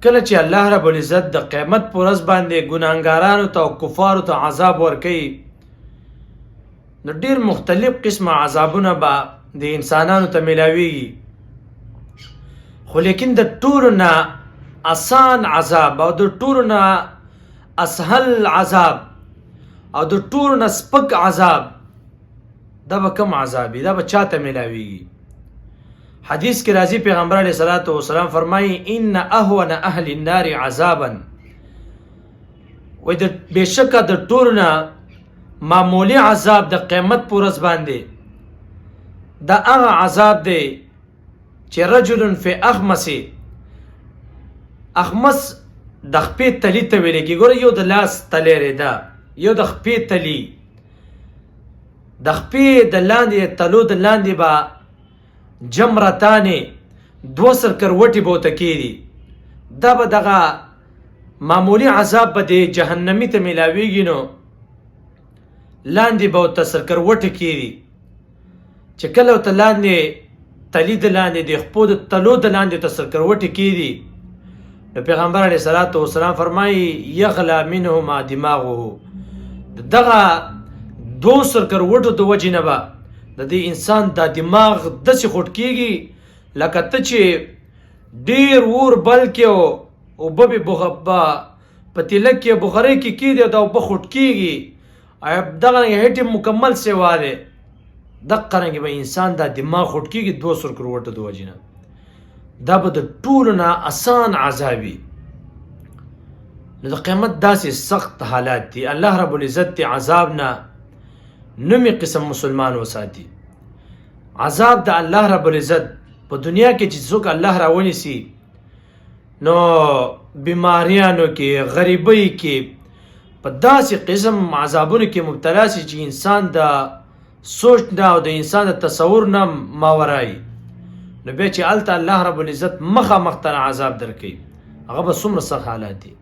کله چې الله رب العزت د قیامت پر ورځ باندې ګناهګارانو ته او کفارو ته عذاب ورکوي نو ډېر مختلف قسمه عذابونه به د انسانانو ته میلاویږي، خو لیکن د ټولو نه آسان عذاب او د ټولو نه اسهل عذاب او د ټولو نه سپک عذاب دا به کوم عذاب وي؟ دا به چاته میلاویږي؟ حدیث کې راځي پیغمبر علیه الصلاۃ والسلام فرمایي ان اهون اهل النار عذابا، وای د بېشکه د ټولو نه معمولی عذاب د قیامت په ورځ باندې دا هغه عذاب دی چې رجل فی اخمس د خپې تلی ته ویل کېږي. ګوره یو د لاس تلی ده، یو د خپې تلی، د خپې د لاندې تلو د لاندې به جمرتانې 2 سرکروټې به ورته کېدي. دا به دغه معمولی عذاب به د جهنمي ته میلاویږي نو لاندې به ورته سرکروټې کېدي چې کله ورته لاندې تلی د لاندې د خپو د تلو د لاندې ورته سرکروټې کېدي نو پیغمبر علیه الصلاۃ والسلام فرمایي یغلا منهما دماغه، دغه 2 سرکروټو د وجې نه به د دې انسان دا دماغ داسې خوټ کېږي لکه ته چې ډېر اور بل کې اوبه به پتیله کې بخارۍ کې کېدي او دا اوبه خوټ کېږي دغه هټې مکمل سیوا دی، دقه رنګې به انسان دا دماغ خوټ کېږي 2 سرکروټو د وجې نه. دا به د ټولو نه اسان عذاب وي. نو د قیامت داسې سخت حالات دي، الله رب العزت د عذاب نه نومي قسم مسلمان وساتي. عذاب د الله رب العزت په دنیا کې چې څوک الله راونیسي نو بیماریانو کې غریبۍ کې په داسې قسم عذابونو کې مبتلا شي چې انسان د سوچ نه او د انسان د تصور نه ماورایي نو بیا چې هلته الله رب العزت مخامخ ته عذاب درکوي هغه به څومره سخت حالات دي.